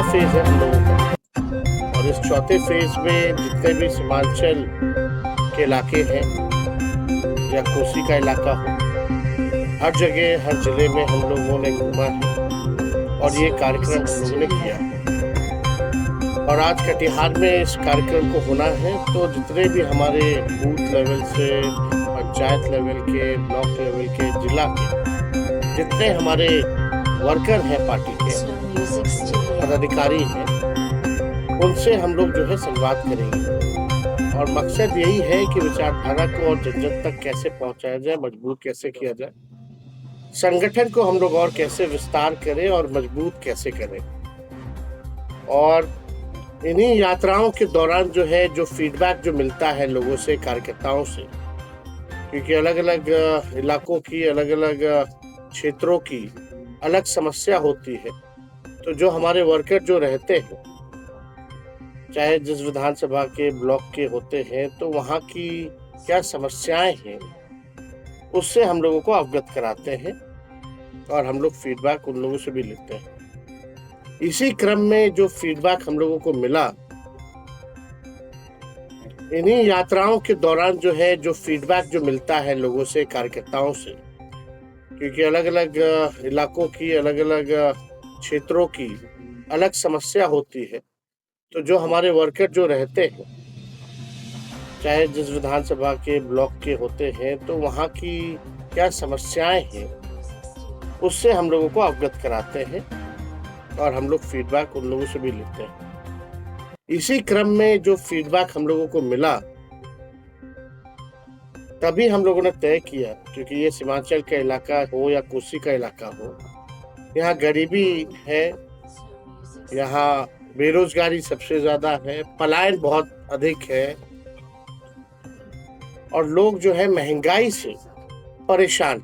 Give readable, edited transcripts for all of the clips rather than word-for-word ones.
Phase है हम लोगों का, और इस चौथे फेज में जितने भी सीमांचल के इलाके हैं या कोसी का इलाका हो, हर जगह हर जिले में हम लोगों ने घूमा है और ये कार्यक्रम हम लोगों ने किया है। और आज कटिहार में इस कार्यक्रम को होना है, तो जितने भी हमारे बूथ लेवल से, पंचायत लेवल के, ब्लॉक लेवल के, जिला के जितने हमारे वर्कर हैं, पार्टी के पदाधिकारी हैं, उनसे हम लोग जो है संवाद करेंगे। और मकसद यही है कि विचारधारा को और जन जन तक कैसे पहुंचाया जाए, मजबूत कैसे किया जाए, संगठन को हम लोग और कैसे विस्तार करें और मजबूत कैसे करें। और इन्हीं यात्राओं के दौरान जो है जो फीडबैक जो मिलता है लोगों से, कार्यकर्ताओं से, क्योंकि अलग अलग इलाकों की, अलग अलग क्षेत्रों की अलग समस्या होती है, तो जो हमारे वर्कर जो रहते हैं, चाहे जिस विधानसभा के, ब्लॉक के होते हैं, तो वहाँ की क्या समस्याएं हैं उससे हम लोगों को अवगत कराते हैं और हम लोग फीडबैक उन लोगों से भी लेते हैं। इसी क्रम में जो फीडबैक हम लोगों को मिला, इन्हीं यात्राओं के दौरान जो है जो फीडबैक जो मिलता है लोगों से, कार्यकर्ताओं से, क्योंकि अलग अलग इलाकों की, अलग अलग क्षेत्रों की अलग समस्या होती है, तो जो हमारे वर्कर जो रहते हैं, चाहे जिस विधानसभा के, ब्लॉक के होते हैं, तो वहाँ की क्या समस्याएं हैं उससे हम लोगों को अवगत कराते हैं और हम लोग फीडबैक उन लोगों से भी लेते हैं। इसी क्रम में जो फीडबैक हम लोगों को मिला, तभी हम लोगों ने तय किया, क्योंकि ये सीमांचल का इलाका हो या कोसी का इलाका हो, यहाँ गरीबी है, यहाँ बेरोजगारी सबसे ज्यादा है, पलायन बहुत अधिक है, और लोग जो है महंगाई से परेशान।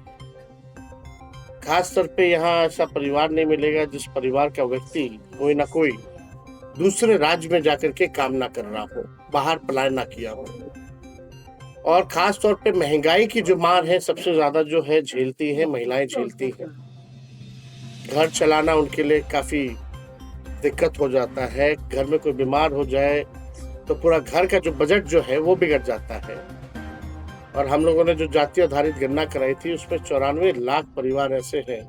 खास तौर पे यहाँ ऐसा परिवार नहीं मिलेगा जिस परिवार का व्यक्ति कोई ना कोई दूसरे राज्य में जाकर के काम ना कर रहा हो, बाहर पलायन ना किया हो। और खास तौर पे महंगाई की जो मार है सबसे ज्यादा जो है झेलती है महिलाएं, झेलती हैं। घर चलाना उनके लिए काफी दिक्कत हो जाता है। घर में कोई बीमार हो जाए तो पूरा घर का जो बजट जो है वो बिगड़ जाता है। और हम लोगों ने जो जाति आधारित गणना कराई थी, उसमें 94 लाख परिवार ऐसे हैं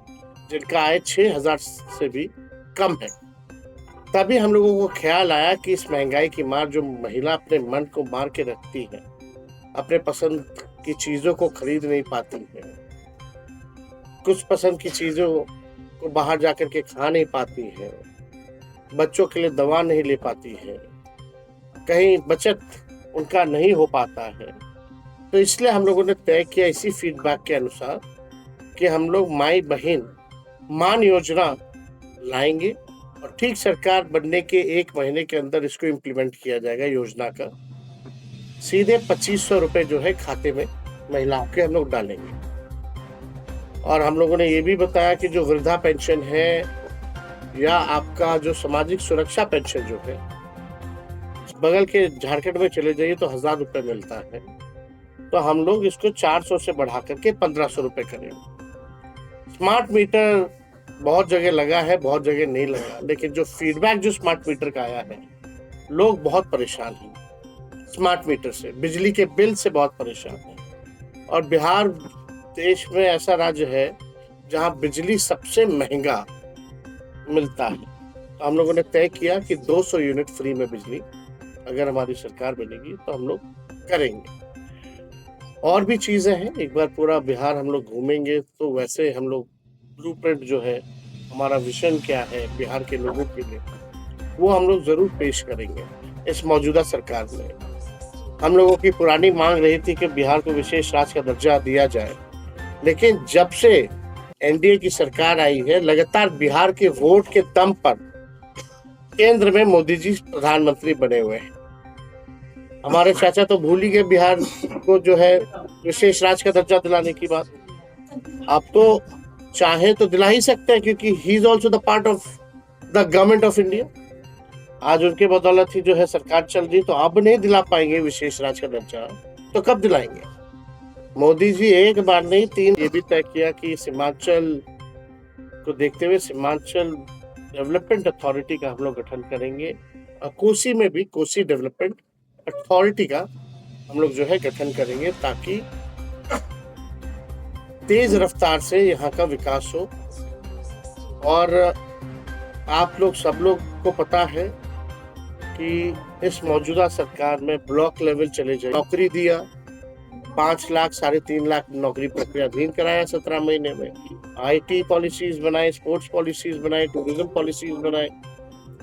जिनका आय 6,000 से भी कम है। तभी हम लोगों को ख्याल आया कि इस महंगाई की मार जो महिला अपने मन को मार के रखती है, अपने पसंद की चीजों को खरीद नहीं पाती है, कुछ पसंद की चीजों को बाहर जाकर के खा नहीं पाती है, बच्चों के लिए दवा नहीं ले पाती है, कहीं बचत उनका नहीं हो पाता है, तो इसलिए हम लोगों ने तय किया इसी फीडबैक के अनुसार कि हम लोग माई बहन मान योजना लाएंगे और ठीक सरकार बनने के 1 महीने के अंदर इसको इम्प्लीमेंट किया जाएगा। योजना का सीधे 2500 रुपए जो है खाते में महिलाओं के हम लोग डालेंगे। और हम लोगों ने ये भी बताया कि जो वृद्धा पेंशन है या आपका जो सामाजिक सुरक्षा पेंशन जो है, बगल के झारखंड में चले जाइए तो 1000 रुपए मिलता है, तो हम लोग इसको 400 से बढ़ा करके 1500 रुपए करेंगे। स्मार्ट मीटर बहुत जगह लगा है, बहुत जगह नहीं लगा, लेकिन जो फीडबैक जो स्मार्ट मीटर का आया है, लोग बहुत परेशान हैं स्मार्ट मीटर से, बिजली के बिल से बहुत परेशान हैं। और बिहार देश में ऐसा राज्य है जहां बिजली सबसे महंगा मिलता है। तो हम लोगों ने तय किया कि 200 यूनिट फ्री में बिजली अगर हमारी सरकार बनेगी तो हम लोग करेंगे। और भी चीजें हैं, एक बार पूरा बिहार हम लोग घूमेंगे तो वैसे हम लोग ब्लूप्रिंट जो है, हमारा विजन क्या है बिहार के लोगों के लिए, वो हम लोग जरूर पेश करेंगे। इस मौजूदा सरकार में हम लोगों की पुरानी मांग रही थी कि बिहार को विशेष राज्य का दर्जा दिया जाए, लेकिन जब से एनडीए की सरकार आई है, लगातार बिहार के वोट के दम पर केंद्र में मोदी जी प्रधानमंत्री बने हुए हैं। हमारे चाचा तो भूल ही गए बिहार को जो है विशेष राज्य का दर्जा दिलाने की बात। आप तो चाहे तो दिला ही सकते हैं, क्योंकि he is also the part of the government of India. आज उनके बदौलत ही जो है सरकार चल रही, तो अब नहीं दिला पाएंगे विशेष राज्य का दर्जा, तो कब दिलाएंगे? मोदी जी एक बार नहीं 3 ये भी तय किया कि सीमांचल को देखते हुए सीमांचल डेवलपमेंट अथॉरिटी का हम लोग गठन करेंगे और कोसी में भी कोसी डेवलपमेंट अथॉरिटी का हम लोग जो है गठन करेंगे ताकि तेज रफ्तार से यहाँ का विकास हो। और आप लोग सब लोग को पता है कि इस मौजूदा सरकार में ब्लॉक लेवल चले जाए, नौकरी दिया, 5 लाख 3.5 लाख नौकरी प्रक्रियाधीन कराया 17 महीने में, IT पॉलिसीज बनाए, स्पोर्ट्स पॉलिसीज बनाए, टूरिज्म पॉलिसीज बनाए,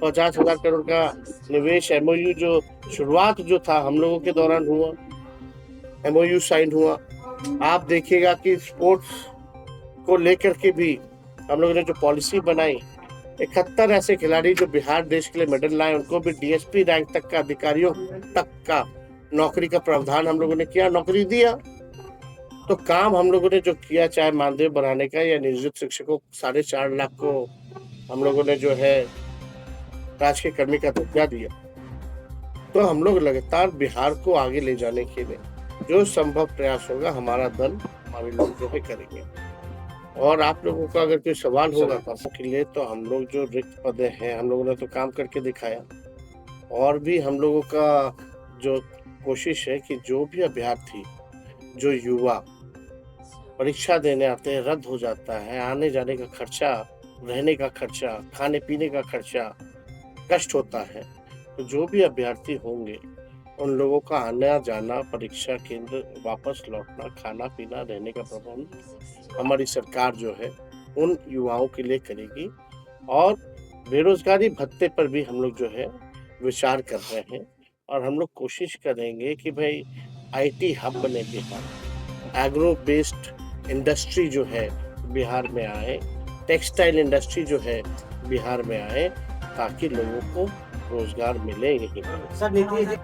50,000 करोड़ का निवेश MOU जो शुरुआत जो था हम लोगों के दौरान हुआ, MOU साइन हुआ। आप देखिएगा कि स्पोर्ट्स को लेकर के भी हम लोगों ने जो पॉलिसी बनाई, 71 ऐसे खिलाड़ी जो बिहार देश के लिए मेडल लाए, उनको भी DSP रैंक तक का अधिकारियों तक का नौकरी का प्रावधान हम लोगों ने किया, नौकरी दिया। तो काम हम लोगों ने जो किया, चाहे मानदेय बढ़ाने का या नियोजित शिक्षकों 4.5 लाख को हम लोगों ने जो है राजकीय कर्मी का दर्जा दिया। तो हम लोग लगातार बिहार को आगे ले जाने के लिए जो संभव प्रयास होगा हमारा दल, हमारे लोग जो है करेंगे। और आप लोगों का अगर कोई सवाल होगा के लिए, तो हम लोग जो रिक्त पद हैं हम लोगों ने तो काम करके दिखाया, और भी हम लोगों का जो कोशिश है कि जो भी अभ्यर्थी, जो युवा परीक्षा देने आते हैं, रद्द हो जाता है, आने जाने का खर्चा, रहने का खर्चा, खाने पीने का खर्चा, कष्ट होता है, तो जो भी अभ्यर्थी होंगे उन लोगों का आना जाना, परीक्षा केंद्र वापस लौटना, खाना पीना, रहने का प्रबंध हमारी सरकार जो है उन युवाओं के लिए करेगी। और बेरोजगारी भत्ते पर भी हम लोग जो है विचार कर रहे हैं, और हम लोग कोशिश करेंगे कि भाई IT हब बने बिहार, एग्रो बेस्ड इंडस्ट्री जो है बिहार में आए, टेक्सटाइल इंडस्ट्री जो है बिहार में आए, ताकि लोगों को रोजगार मिले। यही